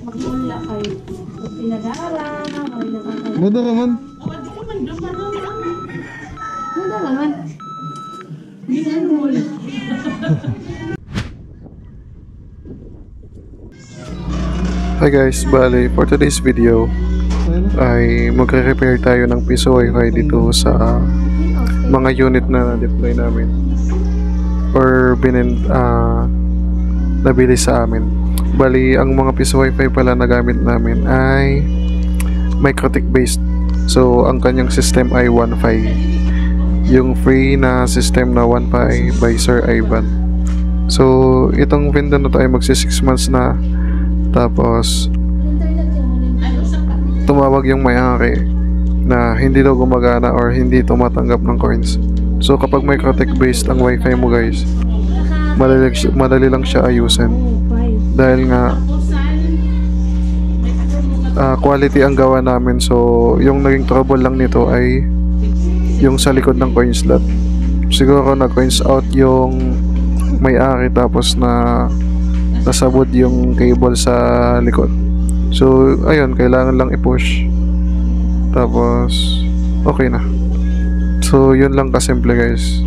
Magmula kayo. Pinag-aaral, may nakakala. Muda ka man. Muda naman. Minsan mula. Hi guys, bali for today's video ay magre-repair tayo ng piso wifi dito sa mga unit na na-deploy namin or nabili sa amin. Bali ang mga piso wifi pala na gamit namin ay MikroTik based. So ang kanyang system ay Wi-Fi, yung free na system na Wi-Fi by Sir Ivan. So itong vendor na to ay magsi 6 months na. Tapos tumawag yung may-ari na hindi daw gumagana or hindi tumatanggap ng coins. So kapag MikroTik based ang wifi mo guys, madali lang siya ayusin dahil nga quality ang gawa namin. So yung naging trouble lang nito ay yung sa likod ng coin slot. Siguro na coins out yung may-ari tapos nasabod yung cable sa likod. So ayun, kailangan lang i-push tapos okay na. So yun lang kasimple guys.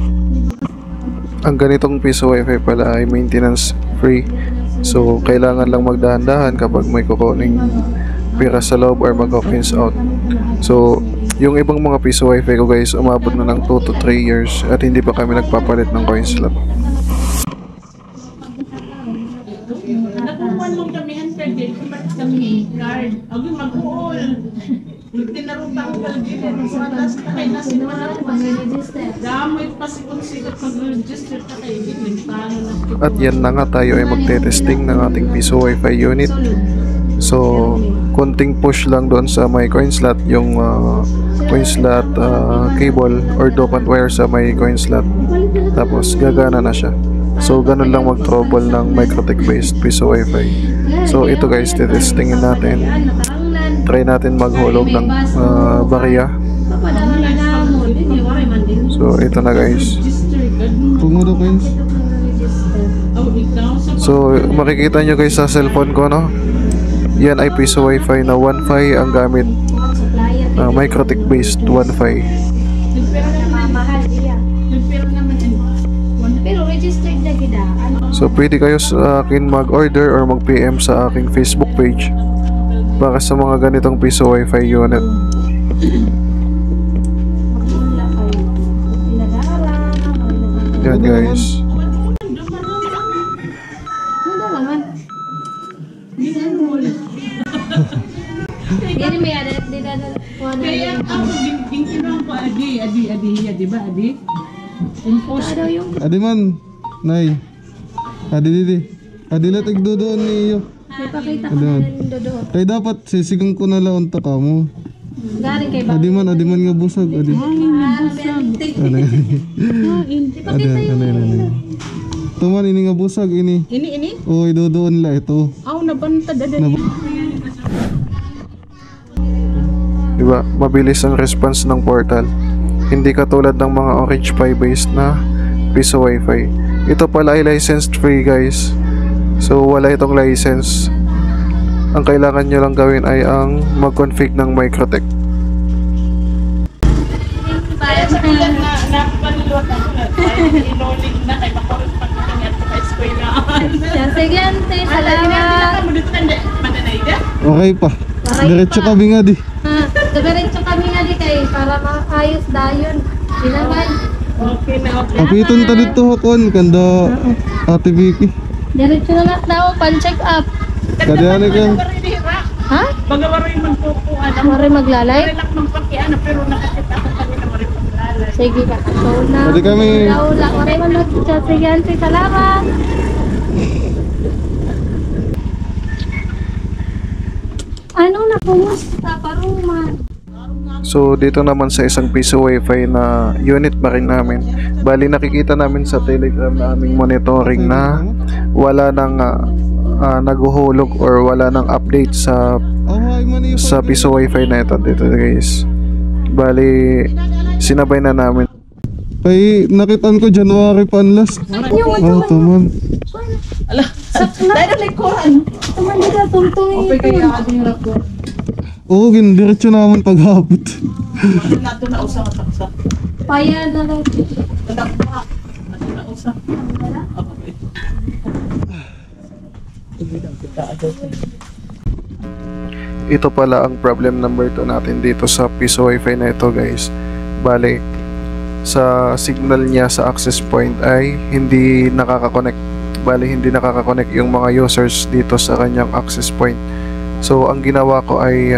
Ang ganitong piso wifi pala ay maintenance free. So kailangan lang magdahan-dahan kapag may kukuning pira sa loob or mag-coins out. So yung ibang mga piso wifi ko guys umabot na ng 2 to 3 years at hindi pa kami nagpapalit ng coin slot. Nakukuhan mong kami ang pwede, kami card. Ako mag-all. Tinarong ko kalagin. Matas na kayo na sinunod. Gamit pa si Consigat mag-register na kayo. At yan na nga, tayo ay magte-testing ng ating piso wifi unit. So konting push lang doon sa may coin slot, yung coin slot cable or dopant wire sa may coin slot, tapos gagana na siya. So ganun lang mag-trouble ng MikroTik based piso wifi. So ito guys, testingin natin. Try natin maghulog ng barya. So ito na guys. So makikita nyo guys sa cellphone ko, no? Yan ay piso wifi na Wi-Fi ang gamit. MikroTik based Wi-Fi. Pero registered na kita. So pwede kayo sa akin mag-order or mag-PM sa aking Facebook page para sa mga ganitong piso wifi unit. Yan guys. Muda naman. Minsan mula. Yan may adat dito. Kaya ako, ginkinuhan ko, adi, ba, adi? Impose. Adi man, nay. Adi. Adi lang tigdodoon niyo. May pakita ko na rin doon. Tay dapat sisigang ko na lang unta ka mo. Galing kay Bang. Adi man nga busag. Adi. Ano. Tuman ini nga busag ini. Ini? Oy, dodoon la ito. Aw, nabantad, adi. Diba? Mabilis ang response ng portal. Hindi katulad ng mga Orange Pi based na piso wifi. Ito pala ay licensed free guys. So wala itong license. Ang kailangan nyo lang gawin ay ang mag-config ng MikroTik. Kaya sa bilang na panilot ako na, inolig na kay makulit pagkakangat sa eskwelahan. Sige, ante. Salamat. Okay pa. Diretso kami nga di. Diretso kami nga di kay para maayos dayon. Sinabay. Okay na. Apiton ta dito hakon kanda Ate Vicky. Diretso na lang daw, pan-check up. Kadyan ka. Ha? Bagawaroy man po po. Mari maglalay? Relak ng pakiana pero nakakita ako kanina mari maglalay. Sige ka. So na. Pwede kami. Wala. Mari man mag-chat. Sige, ante. Salamat. Anong nakumusta? Paruman. So dito naman sa isang piso wifi na unit pa rin namin, bali nakikita namin sa Telegram na aming monitoring na wala nang naghuhulog or wala nang update sa piso wifi na ito dito guys. Bali sinabay na namin. Ay nakitaan ko January pa last. Oh, tuman. Ala, dahil likuran. tungtungin Okay ito. kaya ating rapor. Oo, gindiretso naman paghapot. Ano na ito na usang ataksa? Paya na lang. Tadak pa. Ano na usang? Okay. Ito pala ang problem number 2 natin dito sa Piso Wi-Fi na ito guys. Bale, sa signal niya sa access point ay hindi nakaka-connect. Bale, hindi nakaka-connect yung mga users dito sa kanyang access point. So, ang ginawa ko ay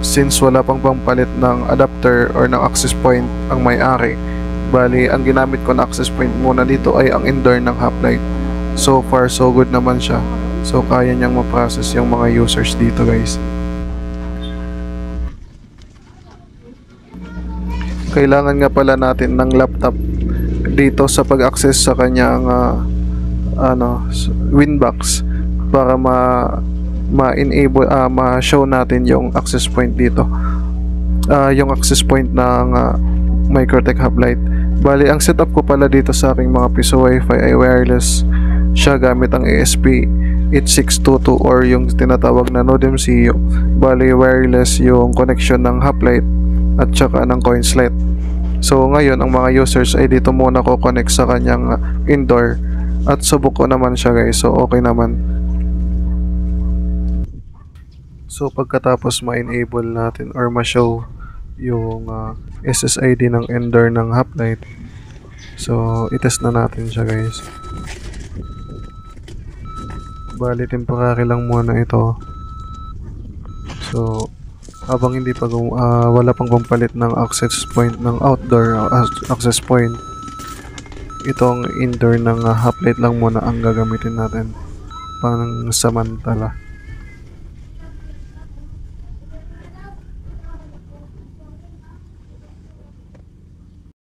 since wala pang pampalit ng adapter or ng access point ang may-ari, bale, ang ginamit ko na access point muna dito ay ang indoor ng Hoplite. So far, so good naman siya. So, kaya niyang ma-process yung mga users dito guys. Kailangan nga pala natin ng laptop dito sa pag-access sa kanyang Winbox para ma-enable, ma-show natin yung access point dito. Yung access point ng Microtech Hoplite. Bali, ang setup ko pala dito sa aking mga Piso Wi-Fi ay wireless siya gamit ang ESP8222 or yung tinatawag na NodeMCU. Bali, wireless yung connection ng Hoplite at saka ng CoinSlite. So ngayon ang mga users ay dito muna ko connect sa kanyang indoor at subok ko naman siya guys. So okay naman. So pagkatapos ma-enable natin or ma-show yung SSID ng indoor ng Hoplite, so itest na natin siya guys. Bali, temporary lang muna ito. So habang hindi pa wala pang pampalit ng access point ng outdoor access point, itong indoor ng Hoplite lang muna ang gagamitin natin pang samantala.